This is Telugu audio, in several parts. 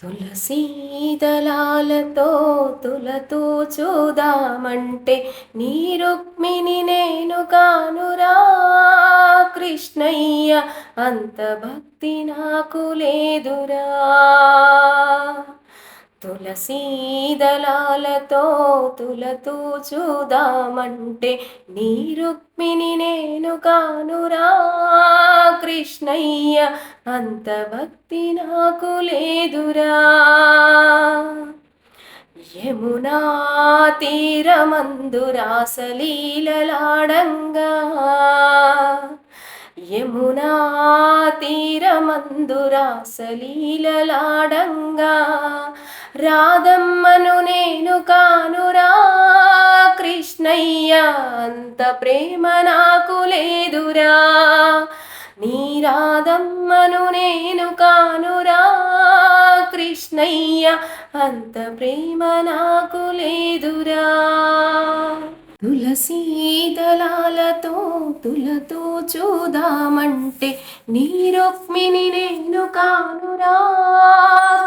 తులసీ దళాలతో తులతూ చూదామంటే నీ రుక్మిణి నేను కానురా కృష్ణయ్య, అంత భక్తి నాకు లేదురా. తులసీ దళాలతో తులతూ చూదామంటే నీ రుక్మిణి నేను కానురా కృష్ణయ్య, అంత భక్తి నాకు లేదురా. యమునా తీరమందు రాసలీలలాడంగా, యమునా తీరమందు రాసలీలలాడంగా, రాధమ్మను నేను కానురా కృష్ణయ్య, అంత ప్రేమ నాకు లేదురా. నీ రాధమ్మను నేను కానురా కృష్ణయ్య, అంత ప్రేమ నాకు లేదురా. తులసీ దళాలతో తులతూ చూదామంటే నీ రుక్మిణి నేను కానురా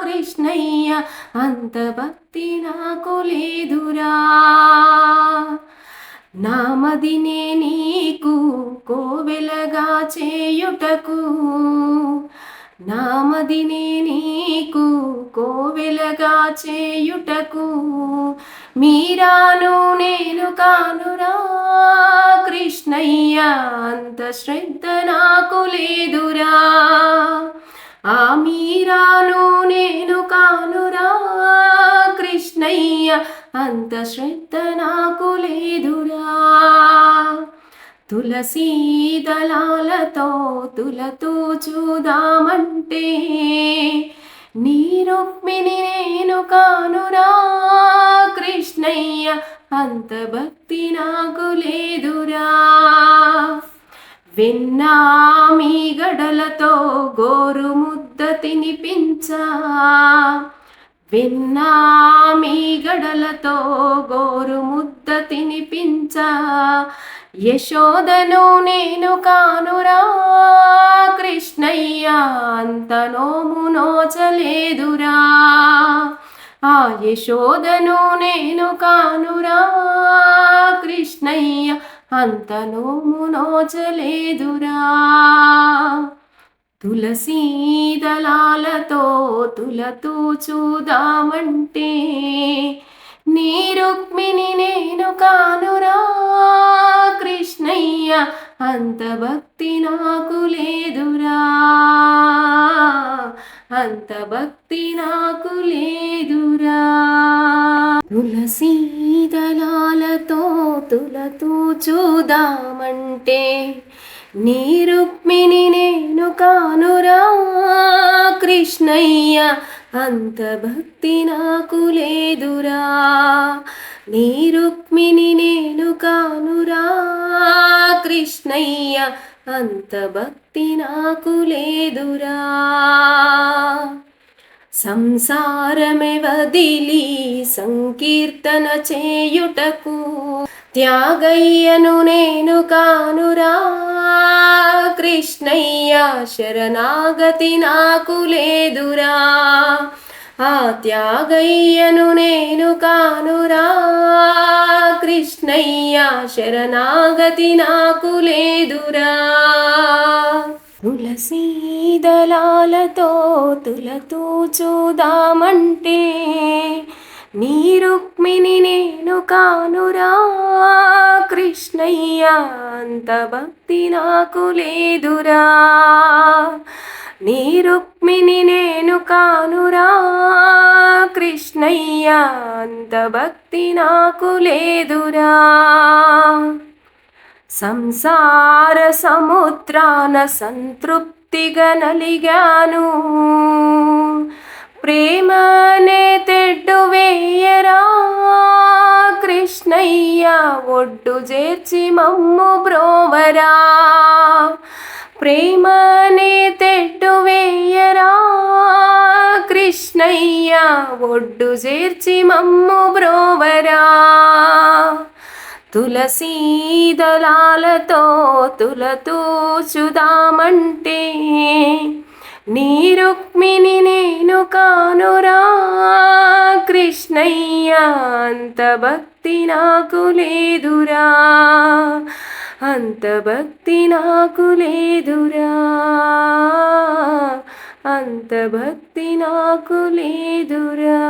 కృష్ణయ్య, అంత భక్తి నాకు లేదురా. నామదినే నీకు కోవెలగా చేయుటకు, నామదినే నీకు కోవెలగా చేయుటకు, మీరాను నేను కానురా కృష్ణయ్య, అంత శ్రద్ధ నాకు లేదురా. ఆ మీరాను నేను కానురా కృష్ణయ్య, అంత శ్రద్ధ నాకు లేదురా. తులసీ దళాలతో తులతూ చూదామంటే నీ రుక్మిణి నేను కానురా కృష్ణయ్య, అంత భక్తి నాకు లేదురా. వెన్నా మీ గడలతో గోరు ముద్ద తినిపించా, వెన్నా మీ గడలతో గోరు ముద్ద తినిపించా, యశోదను నేను కానురా కృష్ణయ్య, అంత నోము నోచలేదురా. ఆ యశోదను నేను కానురా కృష్ణయ్య, అంత నోము నోచలేదురా. తులసీ దళాలతో తులతూ చూదామంటే నీ రుక్మిణి నేను కానురా కృష్ణయ్య, అంత భక్తి నాకు లేదురా, అంత భక్తి నాకు లేదురా. తులసీ దళాలతో తులతూ చూదామంటే నీ రుక్మిణి నేను కానురా కృష్ణయ్య, అంత భక్తి నాకు లేదురా. నీ రుక్మిణి నేను కానురా కృష్ణయ్య, అంత భక్తి నాకు లేదురా. సంసారమే వదిలి సంకీర్తన చేయుటకు, త్యాగయ్యను నేను కానురా కృష్ణయ్య, శరణాగతి నాకు లేదురా. ఆ త్యాగయ్యను నేను కానురా కృష్ణయ్య, శరణాగతి నాకు లేదురా. తులసీ దళాలతో తులతూ చూదామంటే నీ రుక్మిణి నేను కానురా కృష్ణయ్య, అంత భక్తి నాకు లేదురా. నీ రుక్మిణి నేను కానురా కృష్ణయ్య, అంత భక్తి నాకు లేదురా. సంసార సముద్రాన సంతృప్తిగా నలిగాను, ప్రేమనే తెడ్డు వేయరా కృష్ణయ్య, ఒడ్డు చేర్చి మమ్ము బ్రోవరా. ప్రేమనే తెడ్డు వేయరా కృష్ణయ్య, ఒడ్డు చేర్చి మమ్ము బ్రోవరా. తులసీ దళాలతో తులతూ చూదామంటే నీ రుక్మిణి నేను కానురా కృష్ణయ్య, అంత భక్తి నాకు లేదురా, అంత భక్తి నాకు లేదురా, అంత భక్తి నాకు లేదురా.